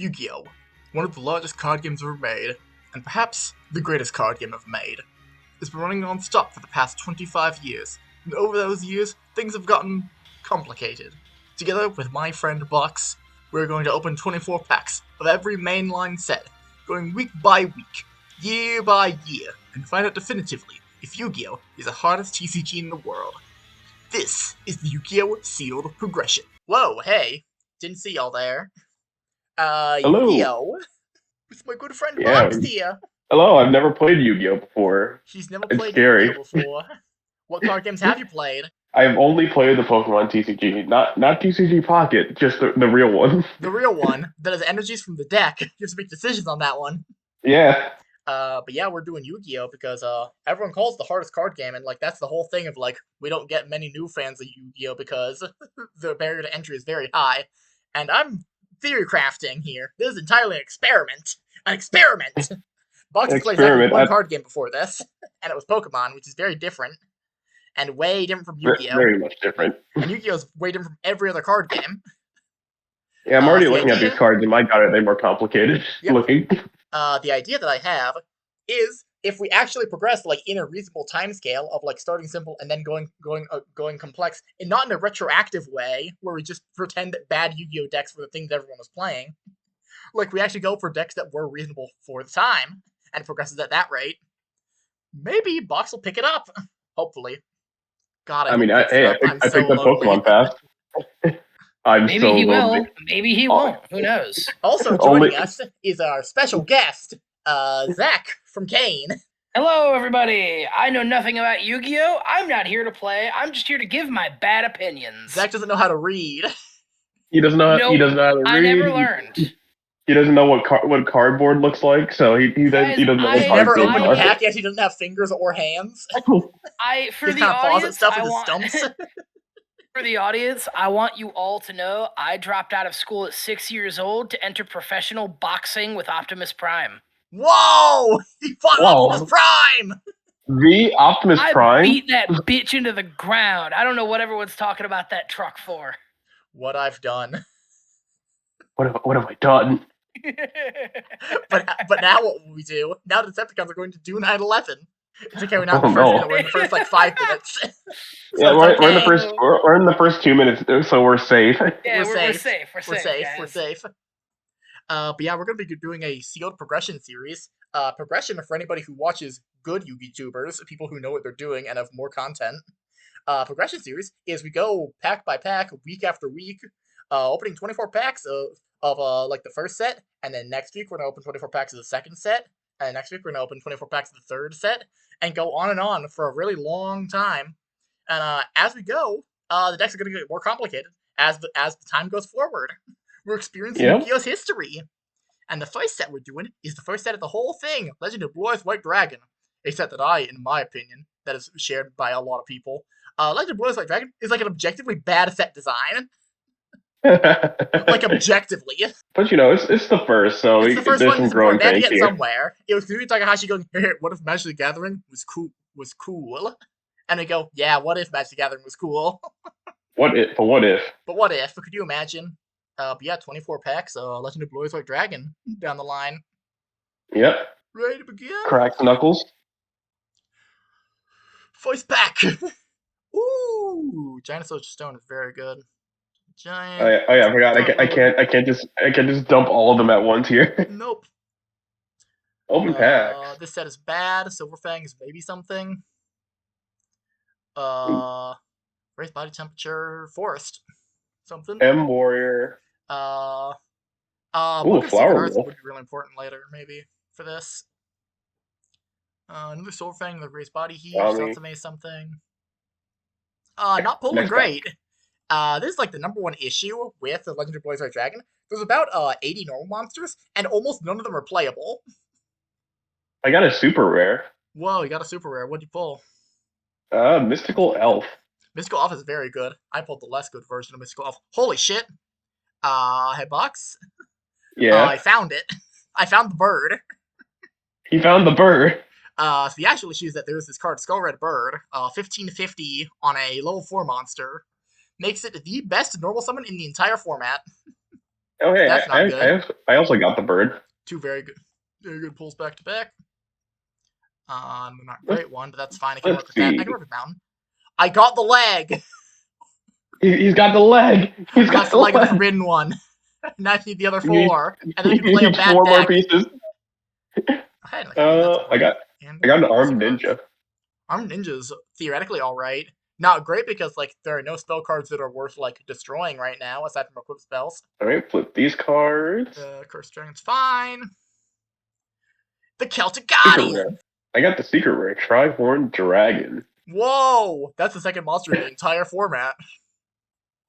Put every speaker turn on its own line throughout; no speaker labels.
Yu-Gi-Oh! One of the largest card games ever made, and perhaps the greatest card game ever made, has been running non-stop for the past 25 years, and over those years, things have gotten complicated. Together with my friend Box, we're going to open 24 packs of every mainline set, going week by week, year by year, and find out definitively if Yu-Gi-Oh! Is the hardest TCG in the world. This is the Yu-Gi-Oh! Sealed Progression. Whoa, hey, didn't see y'all there.
Hello.
Yu-Gi-Oh! With my good friend
Yeah.
Box here.
Hello. I've never played Yu-Gi-Oh before.
He's never
It's
played Yu-Gi-Oh!
scary.
before. What card games have you played?
I've only played the Pokemon TCG, not TCG Pocket, just the real one.
The real one, that has energies from the deck. You have to make decisions on that one.
Yeah.
But yeah, we're doing Yu-Gi-Oh! Because everyone calls it the hardest card game, and like that's the whole thing of like we don't get many new fans of Yu-Gi-Oh! Because the barrier to entry is very high. And I'm theory crafting here. This is entirely an experiment. An experiment! Box has played exactly
Experiment.
one card game before this, and it was Pokemon, which is very different. And way different from Yu-Gi-Oh!
Very much different.
And Yu-Gi-Oh! is way different from every other card game.
Yeah, I'm already
So the
looking at these
idea,
cards, and my God, are they more complicated
yep.
looking?
The idea that I have is if we actually progress like in a reasonable time scale of like starting simple and then going complex, and not in a retroactive way where we just pretend that bad Yu-Gi-Oh! Decks were the things everyone was playing. Like we actually go for decks that were reasonable for the time and progresses at that rate. Maybe Box will pick it up. Hopefully. God, I
I
hope
mean,
he picks it up. I'm
I
so
picked up
lonely.
Pokemon fast. I'm
Maybe
so
he
lonely.
will. Maybe he
Oh,
won't. Who knows?
Also joining us is our special guest, Zach from Kane.
Hello, everybody. I know nothing about Yu-Gi-Oh! I'm not here to play. I'm just here to give my bad opinions.
Zach doesn't know how to read.
He doesn't know.
Nope,
He doesn't know how to
I
read.
never learned.
He doesn't know what cardboard looks like, so he
Guys,
doesn't know what
He's
I-
cards
never
these
opened a
are.
pack yet. He doesn't have fingers or hands.
For
He's
the
kind of paws at
audience,
stuff
I
with his
want
stumps.
for the audience, I want you all to know I dropped out of school at 6 years old to enter professional boxing with Optimus Prime.
Whoa! He fought
Whoa.
Optimus Prime!
The Optimus
I
Prime?
beat that bitch into the ground. I don't know what everyone's talking about that truck for.
What I've done.
What have I done?
But now what will we do? Now the Decepticons are going to do 9/11. It's okay, we're not in the
Oh,
first
no.
minute, we're in the first like 5 minutes. So
Yeah,
it's
we're in the
okay.
first we're in the first 2 minutes, so we're safe.
Yeah,
We're
we're
safe.
safe.
We're safe.
Guys.
We're safe. But yeah, we're going to be doing a sealed progression series. Progression for anybody who watches good YouTubers, people who know what they're doing and have more content. Progression series is we go pack by pack, week after week, opening 24 packs of like the first set, and then next week we're gonna open 24 packs of the second set, and next week we're gonna open 24 packs of the third set, and go on and on for a really long time. And as we go, the decks are gonna get more complicated as the time goes forward. We're experiencing
Yeah.
Yu-Gi-Oh's history. And the first set we're doing is the first set of the whole thing, Legend of Blue Eyes White Dragon. A set that in my opinion, that is shared by a lot of people. Legend of Blue Eyes White Dragon is like an objectively bad set design. Like, objectively.
But you know, it's the first, so
It's the first
there's
one
some
that's
growing
important. They had to
pains
get
here.
somewhere. It was Yuri Takahashi going, hey, what if Magic the Gathering was cool? And we go, yeah, what if Magic the Gathering was cool?
What if? But what if?
But what if? Could you imagine? But yeah, 24 packs, Legend of Blue Eyes White Dragon down the line.
Yep.
Ready to begin?
Cracked knuckles.
Voice pack! Ooh! Giant Social Stone is very good. Giant.
Oh yeah, I forgot. I can't just dump all of them at once here.
Nope.
Open packs.
This set is bad. Silver Fang is maybe something. Raise body temperature. Forest. Something.
M Warrior.
Book
Ooh,
of
Flower
Secret Hearts
Wolf.
would be really important later, maybe, for this. Another Silver Fang, the Raise Body Heat, Satsume something. Not pulling great. This is like the #1 issue with the Legend of Blue Eyes White Dragon. There's about 80 normal monsters, and almost none of them are playable.
I got a super rare.
Whoa, you got a super rare. What'd you pull?
Mystical Elf.
Mystical Elf is very good. I pulled the less good version of Mystical Elf. Holy shit! Hey, Box?
Yeah.
I found it. I found the bird.
He found the bird.
So the actual issue is that there's this card, Skull Red Bird, 1550 on a level 4 monster. Makes it the best normal summon in the entire format.
Oh, hey,
That's not good.
I also got the bird.
Two very good pulls back to back. Not
Let's
great one, but that's fine. I can
let's
work with that. I
see.
can work with mountain. I got the leg.
He's got the leg. He's
That's
got
the
the
leg of the
leg.
forbidden one. Now I need the other
You need,
4, and then we can
you
play a
need
bad
4 more
deck.
pieces.
Hey, like, ooh, that's
I
great. And
got an
easy
armed
cards.
ninja.
Armed Ninja's theoretically alright. Not great because, like, there are no spell cards that are worth, like, destroying right now, aside from equip spells.
All right, flip these cards.
Cursed Dragon's fine. The Celtic
Secret
Guardian!
rare. I got the secret rare, Trihorn Dragon.
Whoa! That's the second monster in the entire format.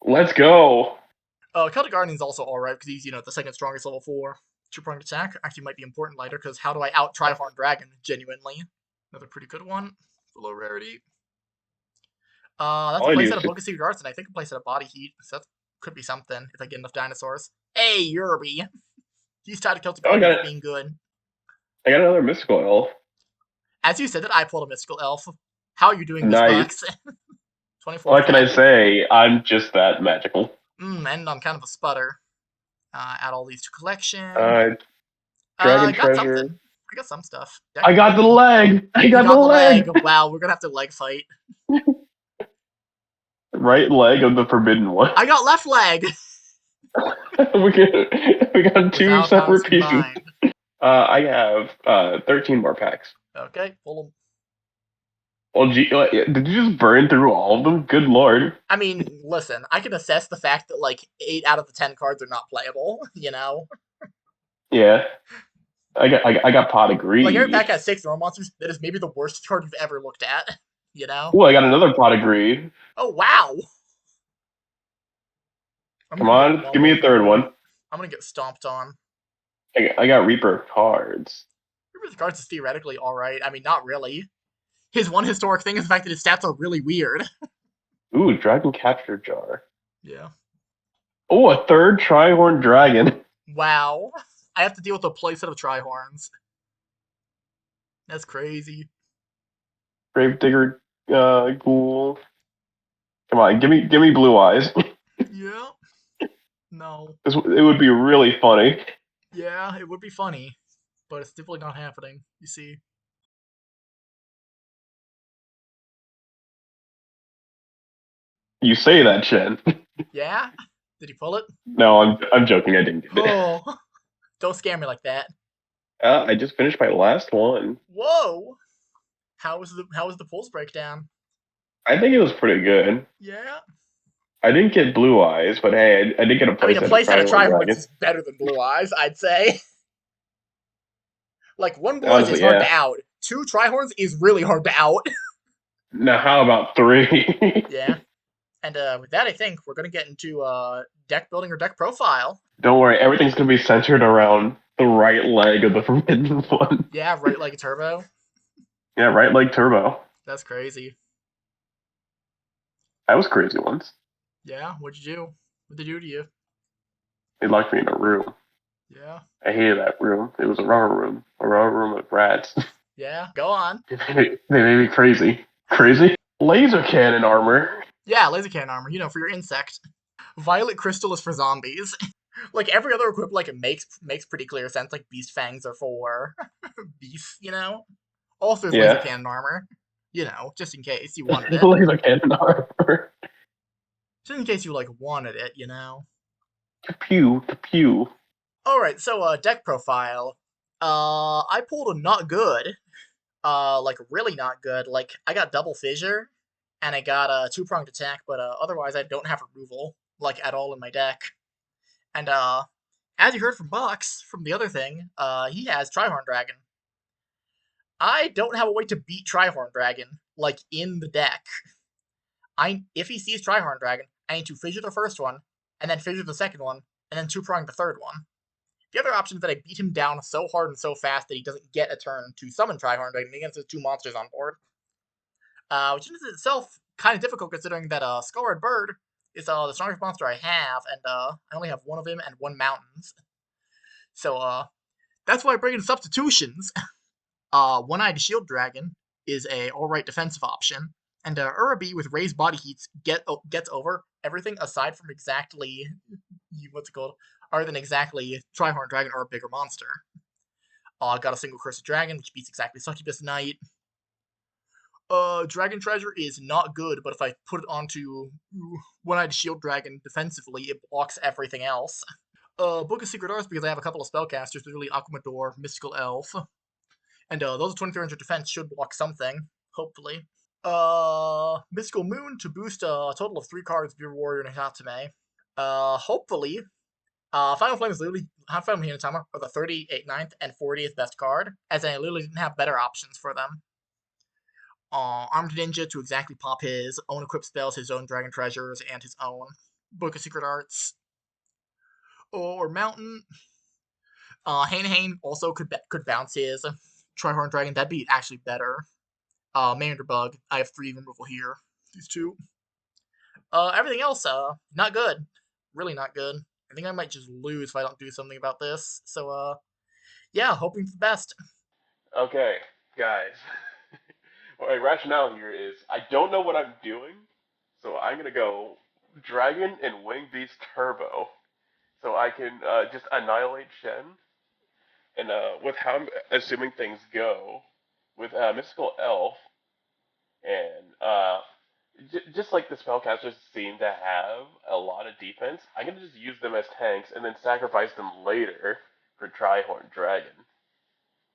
Let's go.
Celtic Guardian's also alright because he's, the second strongest level 4. Two-pronged attack actually might be important later because how do I out Trihorn Dragon, genuinely? Another pretty good one. For low rarity. That's
All
a
I do
playset
is
of
just,
Book of Secret Arts, and I think a playset of Body Heat, so that could be something if I get enough dinosaurs. Hey, Yerby! He's tied to Celtic
oh,
Guardian not being good.
I got another mystical elf.
As you said that, I pulled a Mystical Elf. How are you doing this,
Nice.
Bucks? 24
What can I
attack.
say? I'm just that magical.
And I'm kind of a sputter. Add all these to collection.
Dragon
I got
treasure.
something. I got some stuff.
I got the leg. I
You
got the
got the leg.
leg.
Wow, we're gonna have to leg fight.
Right leg of the forbidden one.
I got left leg!
we got 2
Without powers
separate pieces.
combined.
I have 13 more packs.
Okay, pull them.
Well, gee, did you just burn through all of them? Good lord.
I mean, listen, I can assess the fact that, like, 8 out of the 10 cards are not playable,
Yeah. I got pot of
Like, every
greed.
pack has 6 normal monsters. That is maybe the worst card we've ever looked at,
Oh, I got another pot of greed.
Oh, wow! I'm
Come
gonna get
on,
one
give me
more
a third
greed.
one.
I'm gonna get stomped on.
I got Reaper cards.
Reaper's cards is theoretically alright. I mean, not really. His one historic thing is the fact that his stats are really weird.
Ooh, Dragon Capture Jar.
Yeah.
Oh, a third Trihorn Dragon.
Wow. I have to deal with a playset of Trihorns. That's crazy.
Gravedigger Ghoul. Come on, give me blue eyes.
Yeah. No.
It would be really funny.
Yeah, it would be funny, but it's definitely not happening, you see.
You say that, Shen.
Yeah? Did he pull it?
No, I'm joking. I didn't get it.
Oh, don't scare me like that.
I just finished my last one.
Whoa! How was the pulls breakdown?
I think it was pretty good.
Yeah.
I didn't get blue eyes, but hey, I did get a
I mean, a
playset of
playset of
Trihorn
Trihorns
Dragon.
is better than Blue Eyes, I'd say. Like, 1 Blue Eyes
Honestly,
is hard
yeah.
to out. 2 Trihorns is really hard to out.
Now, how about 3?
Yeah. And with that, I think we're going to get into deck building or deck profile.
Don't worry, everything's gonna be centered around the right leg of the forbidden one.
Yeah, right like a turbo.
Yeah, right leg turbo.
That's crazy.
That was crazy once.
Yeah, what'd you do? What'd they do to you?
They locked me in a room.
Yeah.
I hated that room. It was a rubber room with rats.
Yeah, go on.
They made me crazy. Crazy? Laser cannon armor.
Yeah, laser cannon armor, for your insect. Violet crystal is for zombies. Like, every other equip, like, it makes pretty clear sense. Like, beast fangs are for beasts, Also, there's laser
Yeah.
cannon armor. Just in case you wanted it.
Laser cannon armor.
Just in case you, like, wanted it,
Pew, pew.
Alright, so, deck profile. I pulled a not good. Like, really not good. Like, I got double fissure, and I got a 2-pronged attack, but, otherwise I don't have removal, like, at all in my deck. And, as you heard from Box, from the other thing, he has Trihorn Dragon. I don't have a way to beat Trihorn Dragon, like, in the deck. If he sees Trihorn Dragon, I need to fissure the first one, and then fissure the second one, and then 2-prong the third one. The other option is that I beat him down so hard and so fast that he doesn't get a turn to summon Trihorn Dragon against his 2 monsters on board. Which is itself kind of difficult considering that Skullred Bird is the strongest monster I have, and I only have 1 of him and 1 mountains. So that's why I bring in substitutions. One-Eyed Shield Dragon is a alright defensive option, and Uraby with raised body heats gets over everything aside from exactly what's it called? other than exactly Trihorn Dragon or a bigger monster. Got a single Cursed Dragon, which beats exactly Succubus Knight. Dragon Treasure is not good, but if I put it onto One-Eyed Shield Dragon defensively, it blocks everything else. Book of Secret Arts, because I have a couple of spellcasters, literally Aquamador, Mystical Elf. And those 2300 defense should block something, hopefully. Mystical Moon to boost a total of 3 cards, Beer Warrior and Hatame. Hopefully. Final Flame is literally Final Flame and Hinatama are the 38th, 9th, and 40th best card, as I literally didn't have better options for them. Armed Ninja to exactly pop his own equipped spells, his own Dragon Treasures, and his own Book of Secret Arts. Or Mountain. Hane also could bounce his Trihorn Dragon. That'd be actually better. Manderbug. I have 3 removal here. These 2. Everything else, not good. Really not good. I think I might just lose if I don't do something about this. So, yeah, hoping for the best.
Okay, guys. My rationale here is I don't know what I'm doing, so I'm gonna go Dragon and Wing Beast Turbo, so I can just annihilate Shen. And with how I'm assuming things go, with Mystical Elf, and just like the spellcasters seem to have a lot of defense, I'm gonna just use them as tanks and then sacrifice them later for Trihorn Dragon.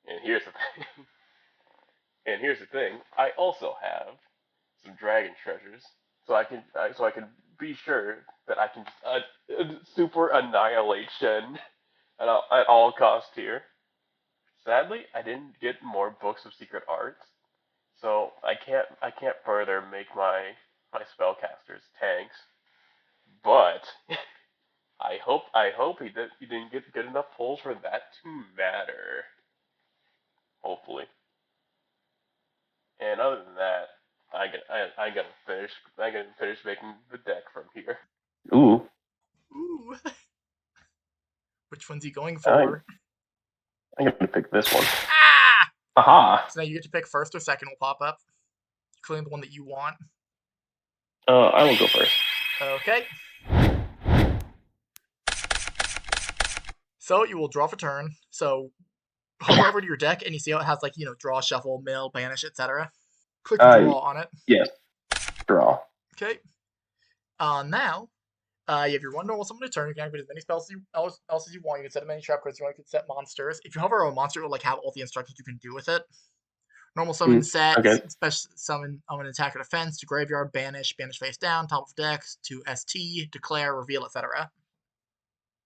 And here's the thing. And here's the thing. I also have some dragon treasures, so I can be sure that I can super annihilation at all cost here. Sadly, I didn't get more books of secret arts, so I can't further make my spellcasters tanks. But I hope he didn't get good enough pulls for that to matter. Hopefully. And other than that, I gotta finish making the deck from here. Ooh,
Ooh. Which one's he going
I
for?
I'm gonna pick this one.
Ah!
Aha!
So now you get to pick first or second will pop up. Clearly the one that you want.
I will go first.
Okay. So you will draw for turn. So hover over to your deck and you see how it has like, draw, shuffle, mill, banish, etc. Click draw on it.
Yes, draw.
Okay. Now, you have your 1 normal summon a turn. You can activate as many spells as you want. You can set as many trap cards you want. You can set monsters. If you hover over a monster, it will like have all the instructions you can do with it. Normal summon set,
Okay.
special summon on an attack or defense, to graveyard, banish face down, top of decks, to ST, declare, reveal, etc.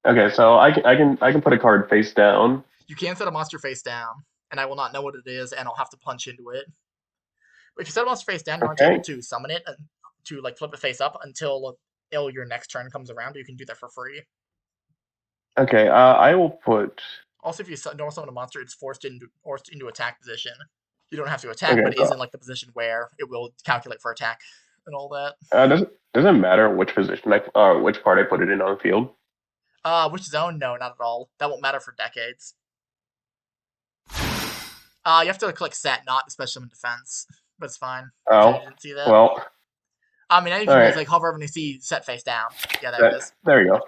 Okay, so I can put a card face down.
You can set a monster face down, and I will not know what it is, and I'll have to punch into it. But if you set a monster face down, you aren't
Okay.
able to summon it to like flip it face up until your next turn comes around. But you can do that for free.
Okay. I will put.
Also, if you normal summon a monster, it's forced into attack position. You don't have to attack,
Okay.
but it is in like the position where it will calculate for attack and all that.
Doesn't matter which position which part I put it in on the field.
Which zone? No, not at all. That won't matter for decades. You have to click set, not special summon defense, but it's fine.
Oh,
You didn't see that.
well.
I mean, anything
All
is
right.
like hover over and you see set face down. Yeah, there it is.
There you go.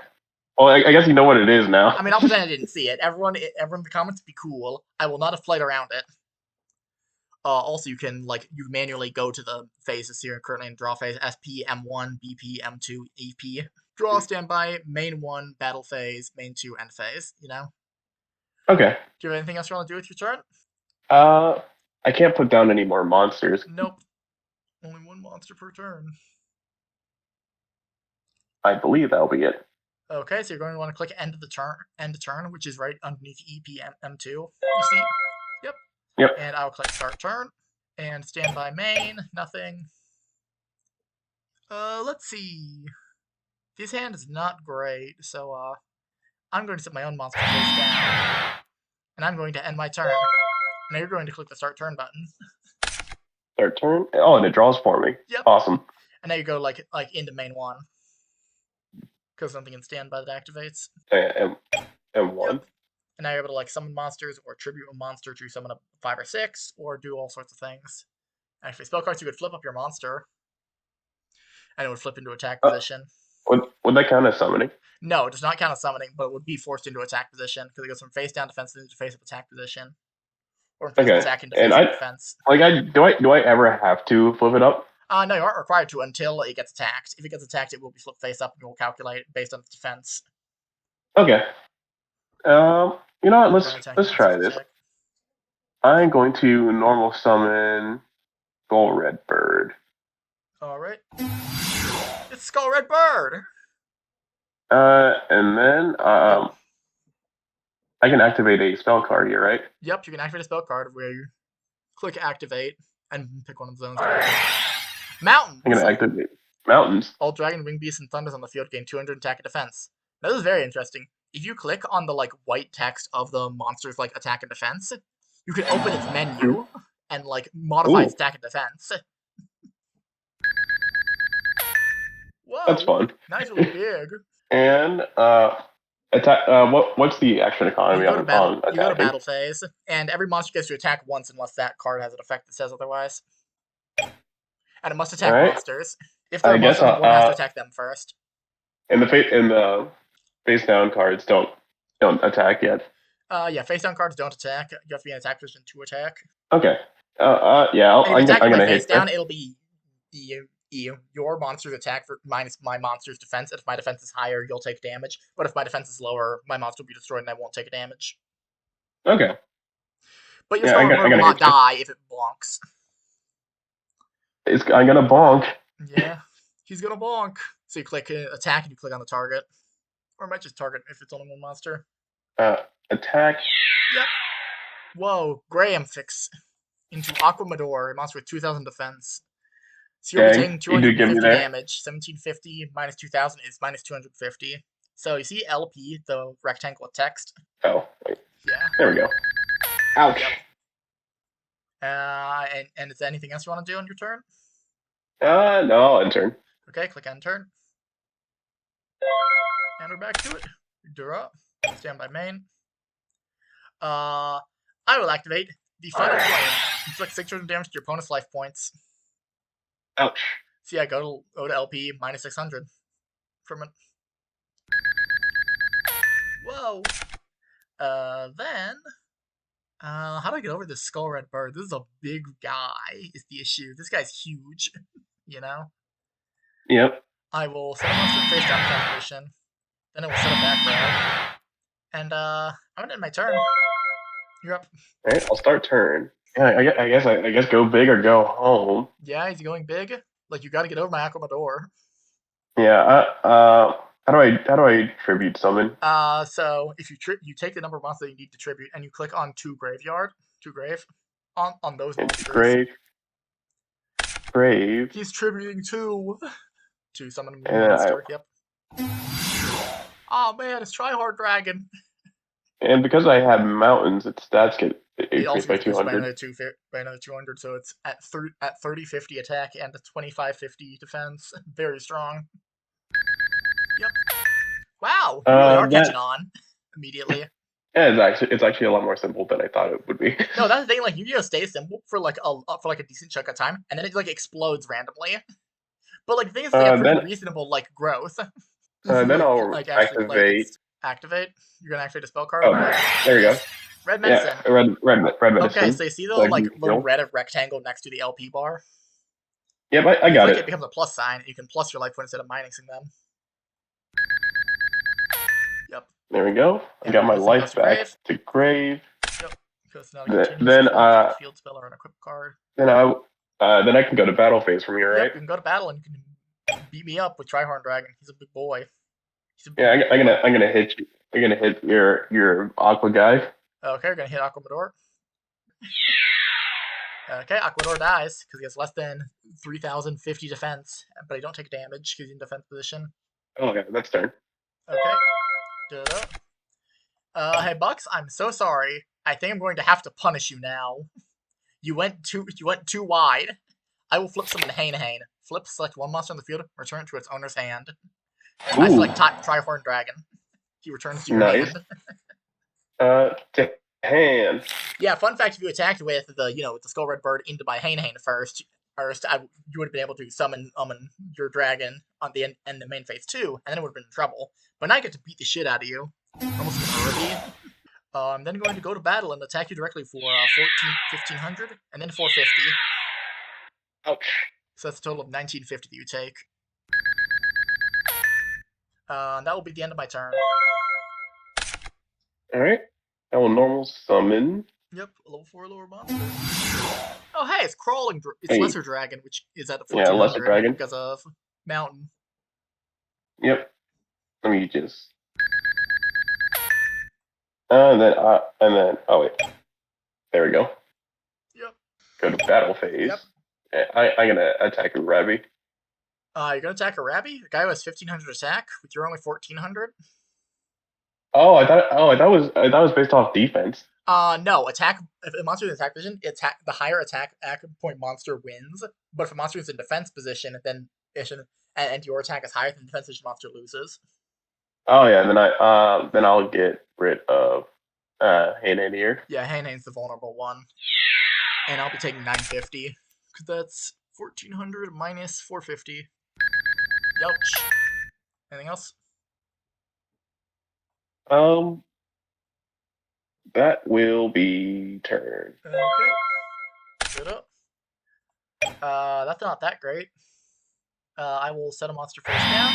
Well, I guess you know what it is now.
I mean, I'll pretend I didn't see it. Everyone in the comments, be cool. I will not have played around it. Also, you can you manually go to the phases here currently in draw phase: SP, M1, BP, M2, EP. Draw, standby, main 1, battle phase, main 2, end phase.
Okay.
Do you have anything else you want to do with your turn?
I can't put down any more monsters.
Nope. Only 1 monster per turn.
I believe that'll be it.
Okay, so you're going to want to click end of turn, which is right underneath EP M2. You see? Yep.
Yep.
And I'll click start turn. And standby main, nothing. Let's see. This hand is not great, so I'm going to set my own monster face down. And I'm going to end my turn. Now you're going to click the start turn button.
Start turn. Oh, and it draws for me.
Yep.
Awesome.
And now you go like into main 1. Because something in standby that activates.
M1.
Yep. And now you're able to summon monsters or tribute a monster to summon a 5 or 6, or do all sorts of things. Actually, spell cards, you could flip up your monster, and it would flip into attack position.
Would that count as summoning?
No, it does not count as summoning, but it would be forced into attack position because it goes from face down defense into face up attack position, or face up
Okay.
attack into
And
face up defense.
do I ever have to flip it up?
No, you aren't required to until it gets attacked. If it gets attacked, it will be flipped face up and we'll calculate based on its defense.
Okay. You know what?
We're
Let's
going to attack
let's
against
try
its
this.
attack.
I'm going to normal summon Skull Red Bird.
All right. It's Skull Red Bird.
And then
Yep.
I can activate a spell card here, right?
Yep, you can activate a spell card where you click activate and pick one of the zones. Mountains.
I'm gonna activate mountains.
All dragon, wing beasts, and thunders on the field gain 200 attack and defense. Now, this is very interesting. If you click on the white text of the monster's attack and defense, you can open its menu and modify its attack and defense. Whoa,
That's fun.
nice, really big.
And attack. What's the action economy on
You go to
attacking?
battle phase, and every monster gets to attack once unless that card has an effect that says otherwise. And it must attack monsters. If they're a monster on the board, it has to attack them first.
And the face down cards don't attack yet.
Yeah, face down cards don't attack. You have to be in attack position to attack.
Okay. Yeah, I'm gonna
face
hit
down. It'll be your monster's attack minus my monster's defense. If my defense is higher, you'll take damage. But if my defense is lower, my monster will be destroyed and I won't take damage.
Okay.
But your Skull will not die if it bonks.
I'm gonna bonk.
Yeah, he's gonna bonk. So you click attack and you click on the target. Or it might just target if it's only one monster.
Attack.
Yep. Whoa, Graham fix into Aquamador, a monster with 2,000 defense. So you'll be taking 250 damage. 1750 minus 2,000 is minus 250. So you see LP, the rectangle with text?
Oh, wait.
Yeah.
There we go. Ouch.
Yep. And is there anything else you want to do on your turn?
No, I'll end turn.
Okay, click end turn. And we're back to it. Draw. Stand by main. I will activate the Final Flame. Inflict 600 damage to your opponent's life points.
Ouch.
So yeah, go to LP minus 600 from it. Whoa. Then how do I get over this Skull Red Bird? This is a big guy. Is the issue? This guy's huge. You know.
Yep.
I will set a monster face down position. Then it will set a back row. And I'm gonna end my turn. You're up.
All right, I'll start turn. Yeah, I guess go big or go home.
Yeah, he's going big. You got to get over my Aquamador.
Yeah. How do I tribute summon?
So if you take the number of monsters that you need to tribute and you click on to grave on those monsters.
Grave.
He's tributing to summon a monster. Yep. Oh man, it's Tryhard Dragon.
And because I have mountains, its stats get increased by 200.
By another 200, so it's at 3050 attack and 2550 defense. Very strong. Yep. Wow, you really are catching on immediately.
Yeah, it's actually a lot more simple than I thought it would be.
No, that's the thing. Yu-Gi-Oh stays simple for a decent chunk of time, and then it explodes randomly. But the thing is, a pretty reasonable growth.
Then I'll activate.
Activate. You're gonna activate a spell card.
Oh, there we go.
Red medicine.
Yeah, red medicine.
Okay, so you see the little red rectangle next to the LP bar?
Yep, I got it.
It becomes a plus sign, and you can plus your life point instead of minusing them. Yep.
There we go. I got my life back to grave.
Yep.
Then
field spell or an equip card.
Then I can go to battle phase from here, right?
Yep, you can go to battle and you can beat me up with Tryhorn Dragon. He's a big boy.
I'm gonna hit you. I'm gonna hit your Aqua guy.
Okay, you're gonna hit Aquamador. Okay, Aquamador dies because he has less than 3,050 defense, but he don't take damage because he's in defense position.
Oh, okay, that's turn.
Okay. Hey Bucks, I'm so sorry. I think I'm going to have to punish you now. You went too wide. I will flip summon Hane. Flip, select one monster on the field, return it to its owner's hand. And I select Tryhorn Dragon. He returns to your hand.
To hand.
Yeah, fun fact: if you attacked with the Skull Red Bird into my Hane first, you would have been able to summon your dragon on the end the main phase 2, and then it would have been in trouble. But now I get to beat the shit out of you. Almost an Irby. I'm then going to go to battle and attack you directly for 1500, and then 450.
Ouch.
So that's a total of 1950 that you take. That will be the end of my turn.
Alright. I will normal summon.
Yep, a level 4 lower monster. Oh, hey, it's crawling. It's
Hey.
Lesser Dragon, which is at
Yeah, Lesser
1400
Dragon.
because of Mountain.
Yep. Let me just. And then oh wait. There we go.
Yep.
Go to battle phase.
Yep.
I'm gonna attack a Rabby.
You're gonna attack a Rabby? The guy who has 1500 attack with your only 1400?
Oh, I thought it was based off defense.
No. Attack. If a monster is in attack position, the higher attack point monster wins. But if a monster is in defense position, then and your attack is higher than the defense position, monster loses.
Oh yeah, then I'll get rid of Hanan here.
Yeah, Hanein's the vulnerable one, and I'll be taking 950 because that's 1400 minus 450. Youch. Anything else?
That will be turn.
Okay. Good up. That's not that great. I will set a monster face down.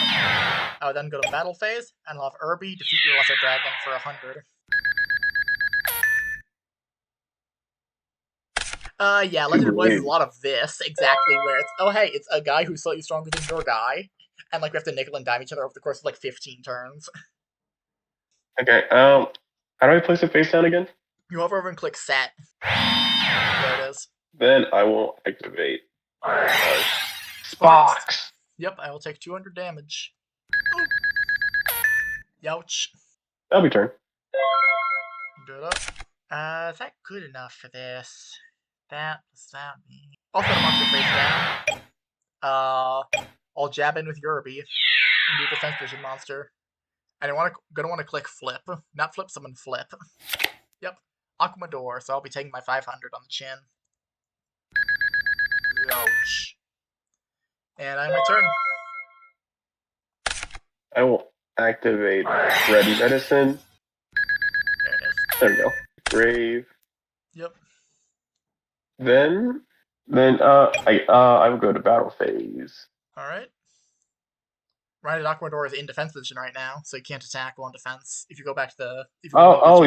I will then go to battle phase, and I'll have Irby defeat your lesser dragon for 100. Yeah, Legendary Blaze is a lot of this, exactly where it's, oh hey, it's a guy who's slightly stronger than your guy, and like we have to nickel and dime each other over the course of like 15 turns.
Okay, how do I place it face down again?
You hover over and click set. There it is.
Then I will activate Sparks.
Yep, I will take 200 damage. Ooh. Youch.
That'll be turn.
Good up. Is that good enough for this? That does that mean? I'll set a monster face down. I'll jab in with Yurby and do defense vision monster. And gonna want to click flip, not flip, summon flip. Yep, Aquamador. So I'll be taking my 500 on the chin. Ouch. And I'm my turn.
I will activate Ready Medicine.
There it is.
There we go. Grave.
Yep.
Then I will go to battle phase.
All right. Right, Aquamador is in defense position right now, so he can't attack while in defense. If you go back to the, he's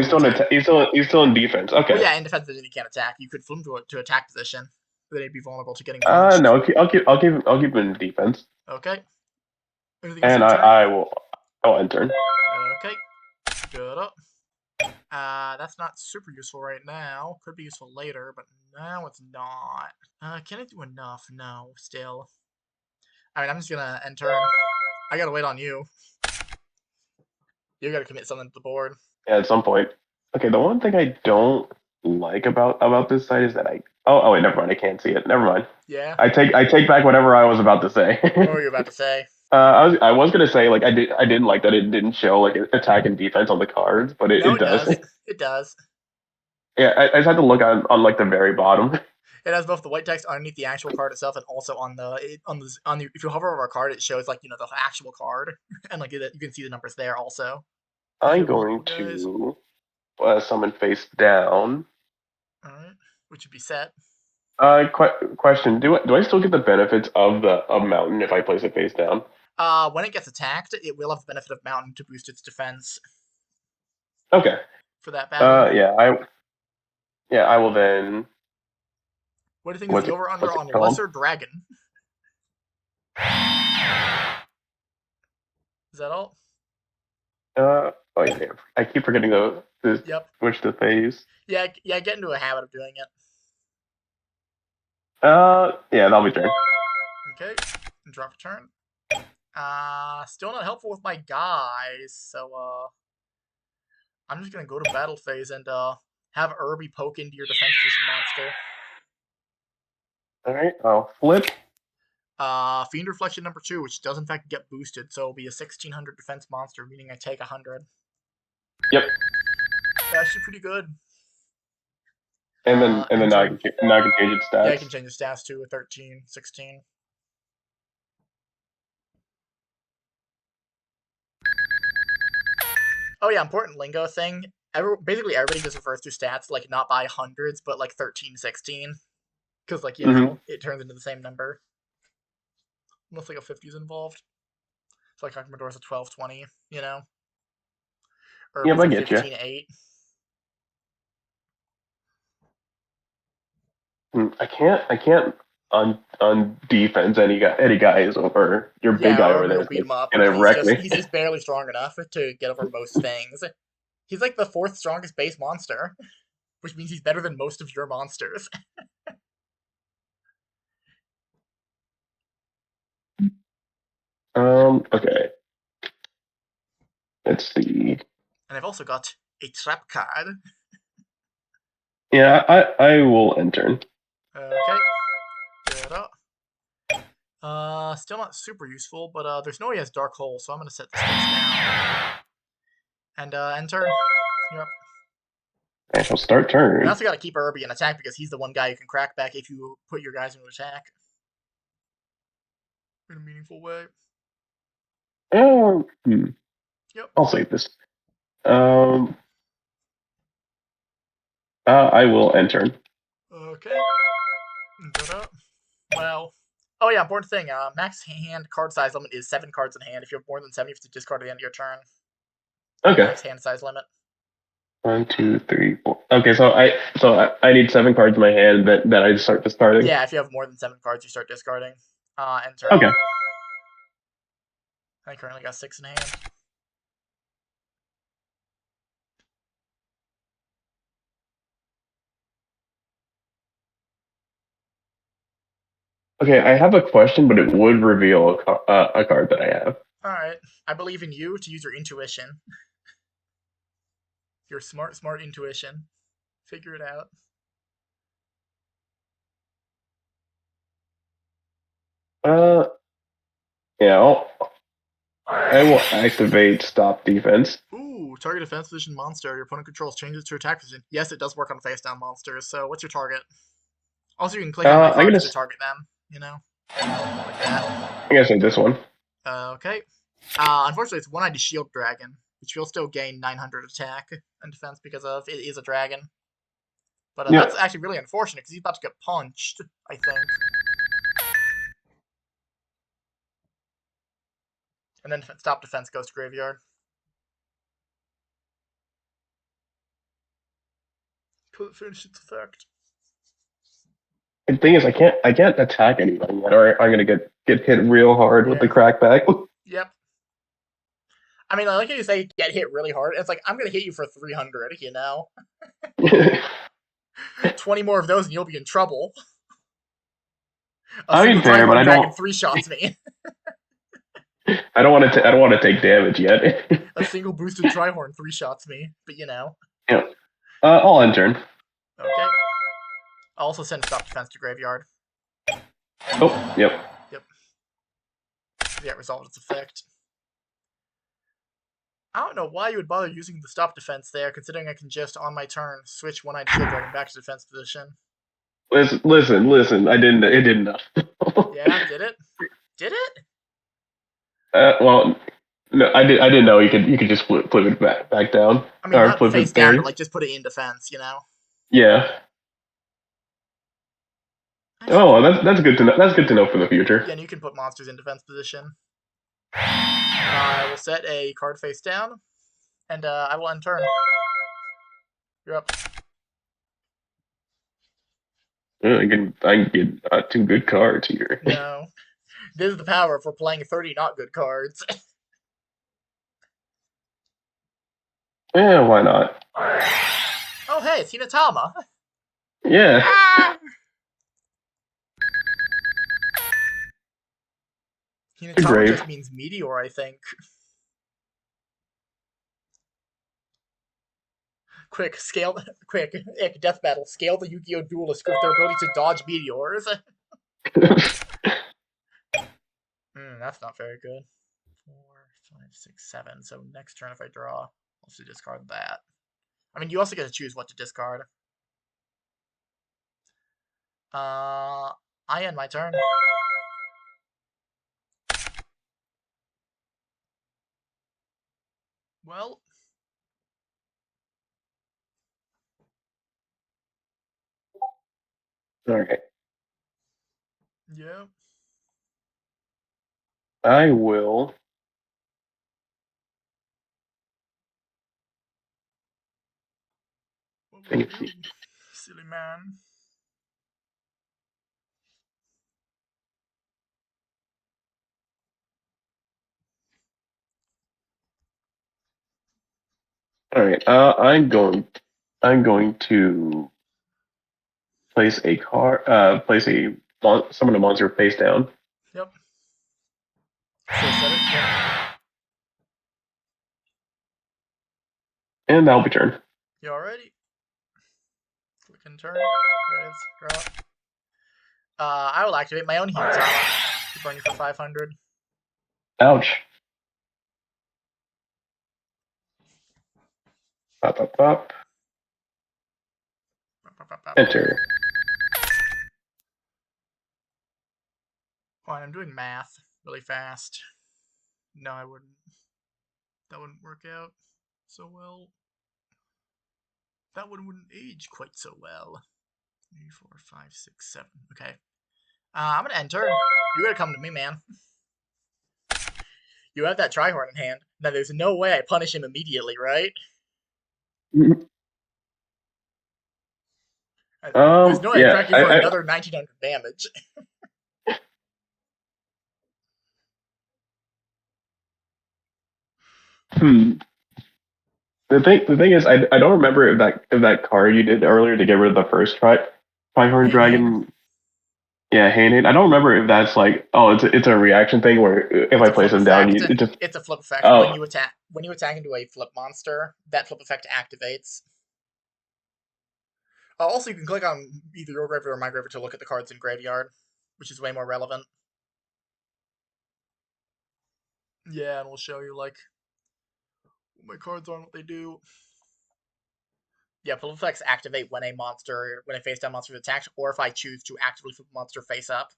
still in defense. Okay.
Well, yeah, in defense position he can't attack. You could flip him to attack position, but then he'd be vulnerable to getting punched.
No, I'll keep him in defense.
Okay. Anything
And I'll enter.
Okay. Good up. That's not super useful right now. Could be useful later, but now it's not. Can I do enough? No, still. I mean, I'm just gonna end turn. I gotta wait on you. You gotta commit something to the board.
Yeah, at some point. Okay, the one thing I don't like about this site is that oh wait, never mind. I can't see it. Never mind.
Yeah.
I take back whatever I was about to say.
What were you about to say?
I was gonna say like I didn't like that it didn't show like attack and defense on the cards, but it does.
It does.
Yeah, I just had to look on like the very bottom.
It has both the white text underneath the actual card itself, and also on the if you hover over a card, it shows like the actual card, and like you can see the numbers there also.
I'm going to summon face down.
All right, which would be set.
Question: Do I still get the benefits of mountain if I place it face down?
When it gets attacked, it will have the benefit of mountain to boost its defense.
Okay.
For that battle.
I will then.
What do you think is the over/under on Lesser Dragon? Is that all?
Oh yeah. I keep forgetting to switch the phase.
Yeah, get into a habit of doing it.
Yeah, that'll be turn.
Okay, drop a turn. Still not helpful with my guys, so I'm just gonna go to battle phase and have Irby poke into your defense position monster.
Alright, I'll flip.
Fiend Reflection number 2, which does in fact get boosted, so it'll be a 1600 defense monster, meaning I take 100.
Yep.
Actually pretty good.
then now
Enter.
now I can change its
Yeah, you can
stats.
change your stats to a 13, 16. Oh yeah, important lingo thing. Basically everybody just refers to stats like not by hundreds, but like 13, 16. Because like,
Mm-hmm.
it turns into the same number. Unless like a 50 is involved. So like Commodore a 12, 20,
Yep,
Irby's
I
a
get you.
15, 8.
I can't on defense any guys over your big
Yeah,
guy over
Irby
there
will
is
beat him up
gonna
because he's
wreck
just
me.
he's just barely strong enough to get over most things. He's like the fourth strongest base monster, which means he's better than most of your monsters.
Okay. Let's see.
And I've also got a trap card.
Yeah, I will enter.
Okay, get up. Still not super useful, but there's no way he has Dark Hole, so I'm gonna set this face down. And enter. You're up.
I shall start
I
turn.
also gotta keep Irby in attack because he's the one guy who can crack back if you put your guys into attack in a meaningful way.
Oh,
Yep.
I'll save this. Um, I will enter.
Okay. Ta-da. Well. Oh yeah, important thing. Max hand card size limit is 7 cards in hand. If you have more than 7, you have to discard at the end of your turn.
Okay.
Max hand size limit.
1, 2, 3, 4. Okay, I need 7 cards in my hand that I start discarding.
Yeah, if you have more than 7 cards, you start discarding. Enter.
Okay.
I currently got 6 in hand.
Okay, I have a question, but it would reveal a card that I have.
Alright. I believe in you to use your intuition. Your smart intuition. Figure it out.
Uh, yeah, I will activate stop defense.
Ooh, target defense position monster. Your opponent controls changes to attack position. Yes, it does work on face down monsters. So, what's your target? Also, you can click on my
I'm
cards to target them. Like that.
gonna say this one.
Okay. Unfortunately, it's one-eyed shield dragon, which you'll still gain 900 attack and defense because of. It is a dragon. But that's
Yep.
actually really unfortunate because he's about to get punched, I think. And then stop defense goes to graveyard. Till it finishes its effect.
The thing is, I can't attack anybody yet, or I'm gonna get hit real hard with the
Yeah.
crackback.
Yep. I mean, I like how you say get hit really hard. It's like, I'm going to hit you for 300, 20 more of those and you'll be in trouble. A
I
single
mean, fair, but
Tryhorn
I
Dragon
don't.
3-shots me.
I don't want to take damage yet.
A single boosted Tryhorn 3-shots me. But
Yeah. I'll enter.
Okay. I'll also send stop defense to graveyard.
Oh, yep.
Yep. Yeah, resolved its effect. I don't know why you would bother using the stop defense there, considering I can just, on my turn, switch one-eyed shield dragon back to defense position.
Listen. I didn't. It did enough.
Yeah, did it? Did it?
Well, no, I didn't know you could just flip it back down
I mean,
or
not
flip
face
it
down, but
there.
like just put it in defense,
Yeah. Oh,
Actually,
well, that's good to know. That's good to know for the future.
yeah, and you can put monsters in defense position. I will set a card face down, and I will end turn. You're up.
I can get 2 good cards here.
No. This is the power of we're playing 30 not good cards.
Yeah, why not?
Oh, hey, it's Hinatama.
Yeah.
Ah! Hinatama
Grave.
just means meteor, I think. Quick, death battle. Scale the Yu-Gi-Oh! Duelist with their ability to dodge meteors. That's not very good. 4, 5, 6, 7. So next turn, if I draw, I'll have to discard that. I mean, you also get to choose what to discard. I end my turn. Well,
All right.
yeah.
I will.
What will you
Thank
do,
you.
silly man?
All right. I'm going to place a car. Place a summon a monster face down,
Yep. So set it. Yep.
and that'll be turn.
You already? Click and turn. There it is. Drop. I will activate my own Hinatama. Keep burning for 500.
Ouch. Pop, pop, pop. Enter.
Fine, I'm doing math really fast. No, I wouldn't. That wouldn't work out so well. That one wouldn't age quite so well. 3, 4, 5, 6, 7. Okay. I'm gonna enter. You gotta come to me, man. You have that Trihorn in hand. Now, there's no way I punish him immediately, right? There's no way I
Yeah.
crack you for another 1900 damage.
Hmm. The thing is, I don't remember if that card you did earlier to get rid of the first Trihorn
Hand.
Dragon. Yeah, hand. I don't remember if that's like, oh, it's a reaction thing where if
It's
I
a
place
flip
them down,
effect.
it just
It's a flip effect.
oh
When you attack into a flip monster, that flip effect activates. Also, you can click on either your graveyard or my graveyard to look at the cards in graveyard, which is way more relevant. Yeah, and we'll show you like what my cards are and what they do. Yeah, flip effects activate when a face down monster is attacked, or if I choose to actively flip a monster face up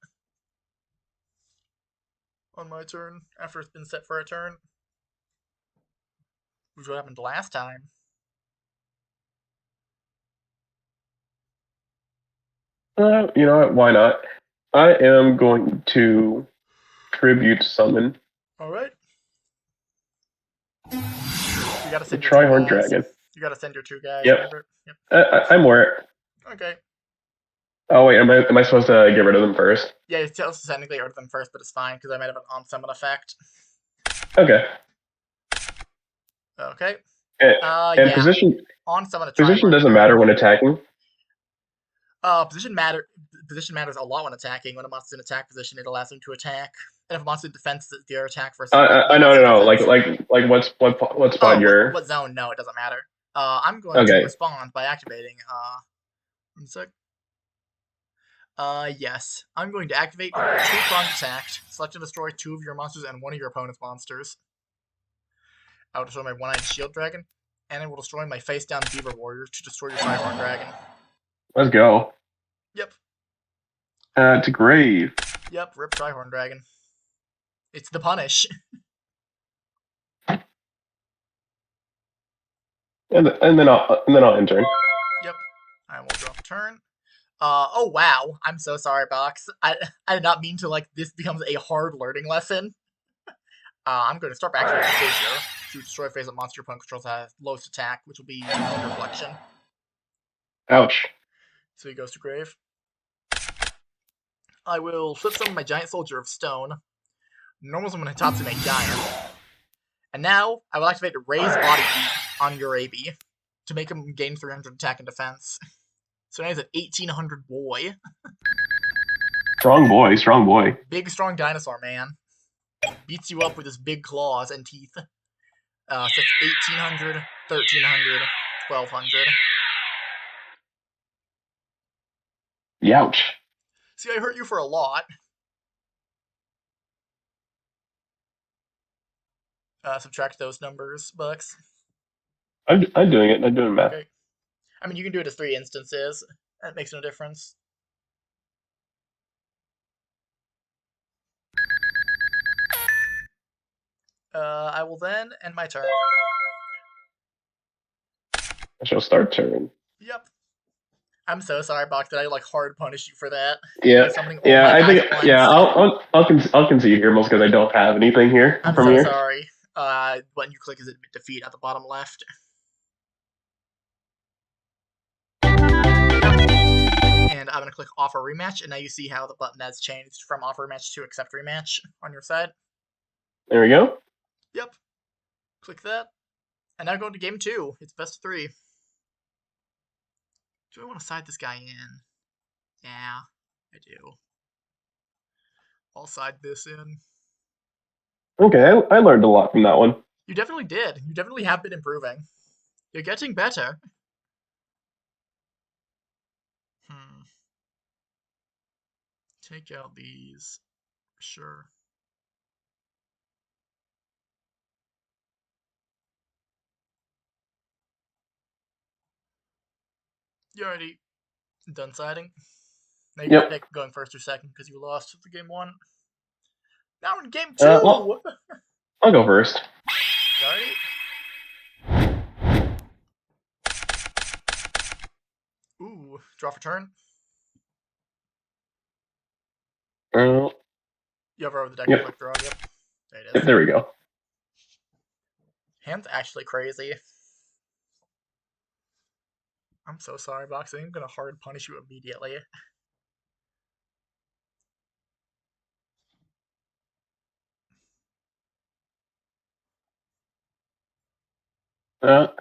on my turn after it's been set for a turn, which is what happened last time.
you know what? Why not? I am going to tribute summon
All right, you gotta
the
send your two
Trihorn
guys.
Dragon.
You gotta send your two guys.
Yep,
Remember? Yep.
I'm aware.
Okay.
Oh wait, am I supposed to get rid of them first?
Yeah, it's also technically order them first, but it's fine because I might have an on summon effect.
Okay.
Okay.
And, and
Yeah.
position
On summon a
position
Trihorn
doesn't
Dragon.
matter when attacking.
Position matters a lot when attacking. When a monster's in attack position, it allows him to attack. And if a monster in defense, it's their attack versus
I
one
know,
monster
no,
in
no. Like
defense.
like like what
Oh,
spot you're?
what zone? No, it doesn't matter. I'm going to
Okay.
respond by activating. One sec. Yes. I'm going to activate two pronged attack. Select and destroy two of your monsters and one of your opponent's monsters. I will destroy my one-eyed shield dragon, and I will destroy my face-down beaver warrior to destroy your Trihorn dragon.
Let's go.
Yep.
To grave.
Yep. Rip Trihorn dragon. It's the punish.
And then I'll enter.
Yep. I will drop a turn. Oh wow. I'm so sorry, Box. I did not mean to like this becomes a hard learning lesson. I'm going to start by activating Fissure to destroy a face of monster your opponent controls has lowest attack, which will be Reflection.
Ouch.
So he goes to grave. I will flip summon my giant soldier of stone. Normal summon Hitatsune Giant. And now I will activate Raise Body Heat on your AB to make him gain 300 attack and defense. So now he's at 1800 boy.
Strong boy. Strong boy.
Big strong dinosaur man. Beats you up with his big claws and teeth. So that's 1800, 1300, 1200.
Youch.
See, I hurt you for a lot. Subtract those numbers, Bucks.
I'm doing it. I'm doing math.
Okay. I mean, you can do it as 3 instances. That makes no difference. I will then end my turn.
I shall start turn.
Yep. I'm so sorry, Box, that I like hard punish you for that
Yeah,
by summoning all
yeah.
my
I
guys
think
at once.
yeah. I'll concede here, most because I don't have anything here
I'm
from
so
here.
sorry. Button you click is admit defeat at the bottom left. And I'm gonna click offer rematch, and now you see how the button has changed from offer rematch to accept rematch on your side.
There we go.
Yep. Click that. And now go into game 2. It's best of 3. Do I want to side this guy in? Yeah, I do. I'll side this in.
Okay, I learned a lot from that one.
You definitely did. You definitely have been improving. You're getting better. Hmm. Take out these. Sure. You already done siding? Now you can
Yep.
pick going first or second because you lost the game 1. Now in game
Well,
2!
I'll go first.
Alrighty. Ooh, draw for turn.
Uh,
You hover over the deck and
yep.
click draw. Yep. There it
Yep.
is.
There we go.
Hand's actually crazy. I'm so sorry, Box. I'm gonna hard punish you immediately.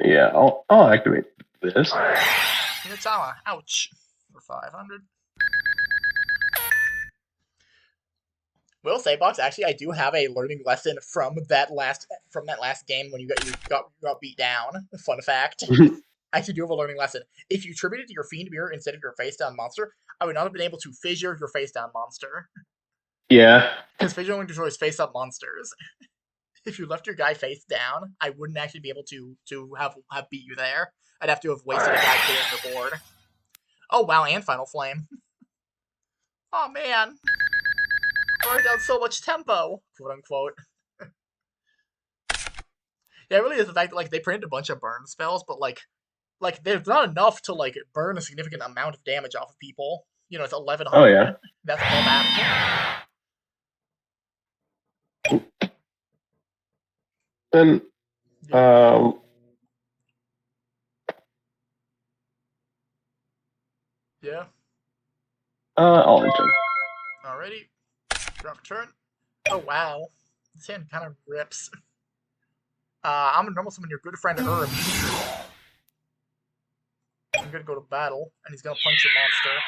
Yeah. I'll activate this.
Hinatama, ouch. For 500. Will say, Box, actually, I do have a learning lesson from that last game when you got beat down. Fun fact. I actually do have a learning lesson. If you attributed your Fiend Mirror instead of your face down monster, I would not have been able to fissure your face down monster.
Yeah.
Because fissure only destroys face up monsters. If you left your guy face down, I wouldn't actually be able to have beat you there. I'd have to have wasted a guy clearing your board. Oh wow, and Final Flame. Oh man. Already down so much tempo, quote unquote. Yeah, it really is the fact that like they printed a bunch of burn spells, but like there's not enough to like burn a significant amount of damage off of people. You know, it's
Oh
1100.
yeah.
That's all that.
Then
Yep.
um
Yeah.
I'll return.
Alrighty. Drop turn. Oh wow. This hand kind of rips. I'm gonna normal summon your good friend Herb. I'm gonna go to battle, and he's gonna punch your monster.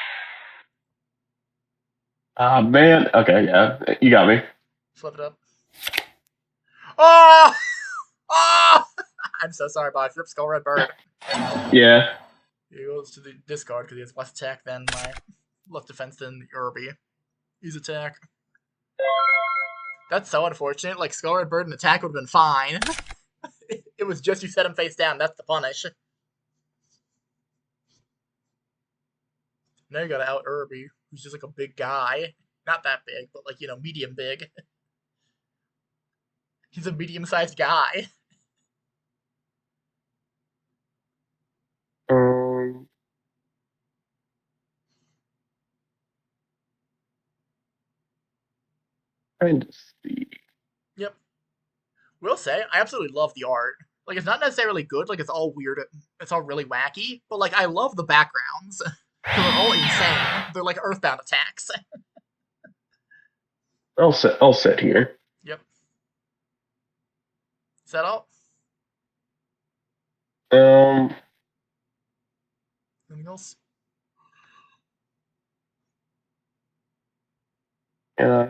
Ah man. Okay. Yeah. You got me.
Flip it up. Oh! Oh! I'm so sorry, boss. Rip Skull Red Bird.
Yeah.
He goes to the discard because he has less attack than my less defense than Irby. Use attack. That's so unfortunate. Like Skull Red Bird and attack would have been fine. It was just you set him face down. That's the punish. Now you gotta out Irby, who's just like a big guy. Not that big, but like, you know, medium big. He's a medium-sized guy.
Um. Trying to see.
Yep. Will say, I absolutely love the art. Like, it's not necessarily good. Like, it's all weird. It's all really wacky. But like, I love the backgrounds. They're all insane. They're like Earthbound attacks.
I'll sit here.
Yep. Set up.
Um.
Anything else?
Uh,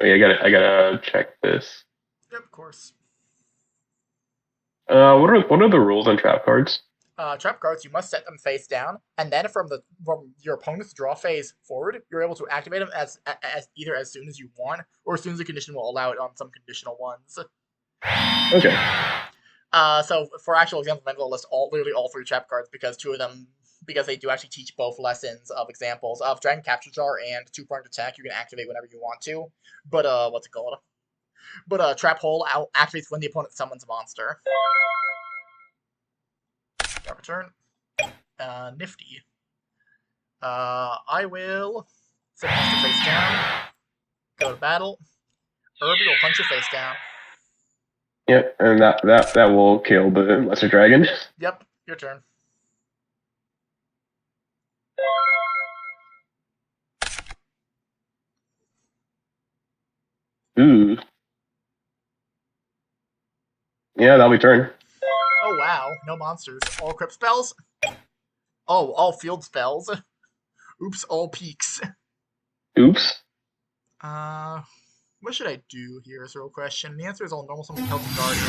Wait, I gotta check this.
Yep, of course.
What are the rules on trap cards?
Trap cards, you must set them face down, and then from your opponent's draw phase forward, you're able to activate them as either as soon as you want or as soon as the condition will allow it on some conditional ones.
Okay.
So for actual example, I'm going to list literally all 3 trap cards because 2 of them because they do actually teach both lessons of examples of Dragon Capture Jar and two-pronged attack. You can activate whenever you want to, but what's it called? But Trap Hole activates when the opponent summons a monster. Drop a turn. Nifty. I will set monster face down. Go to battle. Irby will punch your face down.
Yep, and that will kill the lesser dragon.
Yep, your turn.
Ooh. Yeah, that'll be turn.
Oh wow, no monsters. All crypt spells? Oh, all field spells. Oops, all peaks.
Oops.
What should I do here is the real question. The answer is all normal summon Celtic Guardian.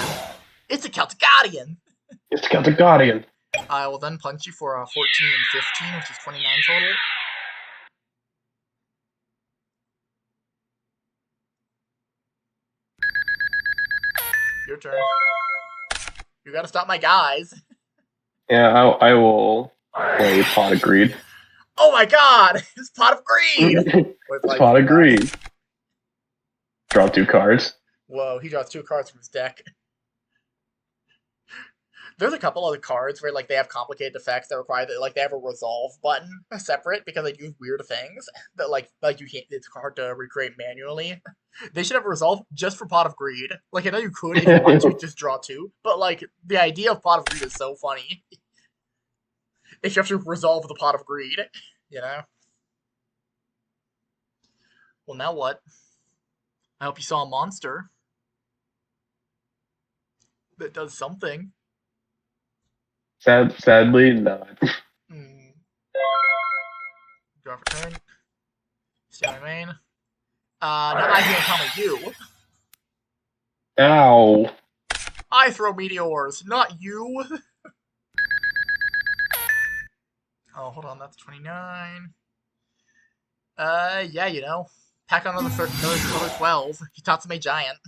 It's a Celtic Guardian!
It's the Celtic Guardian.
I will then punch you for 14 and 15, which is 29 total. Your turn. You gotta stop my guys.
Yeah, I will play Pot of Greed.
Oh my god! It's Pot of Greed!
It's Pot of Greed. Draw 2 cards.
Whoa, he draws 2 cards from his deck. There's a couple other cards where like they have complicated effects that require that like they have a resolve button separate because they do weird things that like you can't. It's hard to recreate manually. They should have a resolve just for Pot of Greed. Like I know you could if you want to just draw 2, but like the idea of Pot of Greed is so funny. If you have to resolve the Pot of Greed, you know. Well, now what? I hope you saw a monster that does something.
Sadly, not.
Draw for turn. Stay on main. Now I heal Tommy you.
Ow.
I throw meteors, not you. Oh, hold on, that's 29. Yeah, you know. Pack on another 12. Hitatsumi Giant.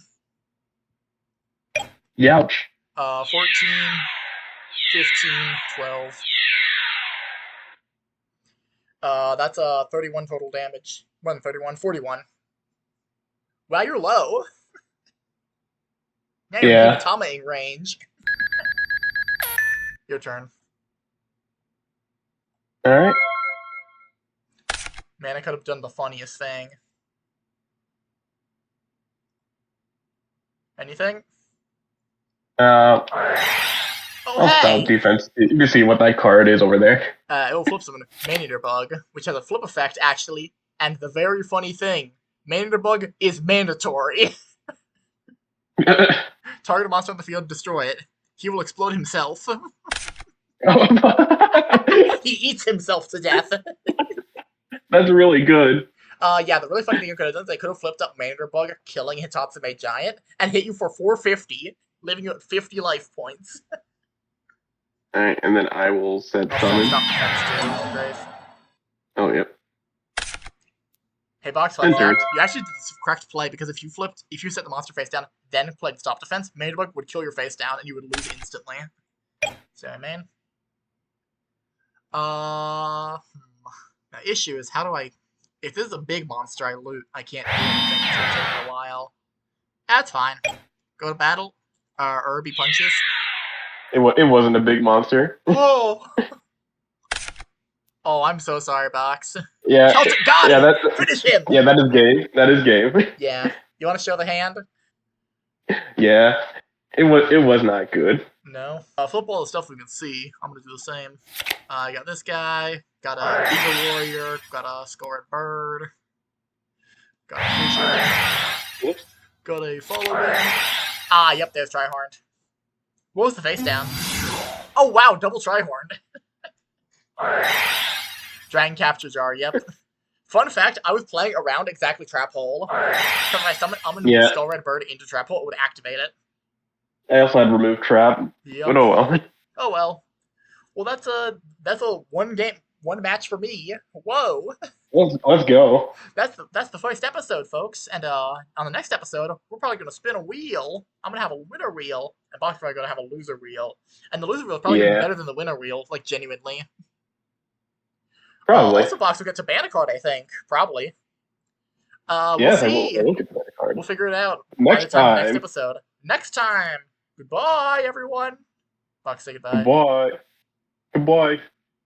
Youch.
14, 15, 12. That's 31 total damage. More than 31, 41. Wow, you're low. Now you're
Yeah.
Hinatama-ing range. Your turn.
Alright.
Man, I could have done the funniest thing. Anything?
Oh,
hey!
stop defense. You can see what that card is over there.
It will flip summon Maneater Bug, which has a flip effect, actually. And the very funny thing, Maneater Bug is mandatory. Target a monster on the field, destroy it. He will explode himself. He eats himself to death.
That's really good.
Yeah, the really funny thing you could have done is they could have flipped up Maneater Bug, killing Hitatsume Giant, and hit you for 450, leaving you at 50 life points.
Alright, and then I will set summon.
Stop defense too, Grave.
Oh, yep.
Hey, Box, fun fact, you actually did the correct play, because if you set the monster face down, then played stop defense, Maneater Bug would kill your face down, and you would lose instantly. Sorry, man. The issue is, how do I... If this is a big monster, I can't do anything. It's gonna take a while. That's fine. Go to battle. Irby punches.
It wasn't a big monster.
Oh! Oh, I'm so sorry, Box.
Yeah.
Celtic got him!
That's,
finish him!
Yeah, that is game. That is game.
Yeah. You want to show the hand?
Yeah. It was not good.
No. Football is stuff we can see. I'm gonna do the same. I got this guy. Got a Eagle Warrior. Got a Skull-Red Bird. Got a Creature.
Whoops.
Got a Following. Yep, there's Tryhorn. What was the face down? Oh, wow, double Tryhorn. Dragon Capture Jar, yep. Fun fact, I was playing around exactly Trap Hole. So if I summon Skull-Red Bird into Trap Hole, it would activate it.
I also had remove trap. Yep. But oh well.
Oh well. Well, that's a one match for me. Whoa.
Let's go.
That's the first episode, folks. And on the next episode, we're probably gonna spin a wheel. I'm gonna have a winner wheel, and Box probably gonna have a loser wheel. And the loser wheel is probably gonna be better than the winner wheel, like genuinely.
Probably.
Also, Box will get to ban a card, I think. Probably. We'll
Yes, I
see.
will get to that card.
We'll figure it out by the
Next
time of the next
time.
episode. Next time. Goodbye, everyone. Box, say goodbye.
Goodbye. Goodbye.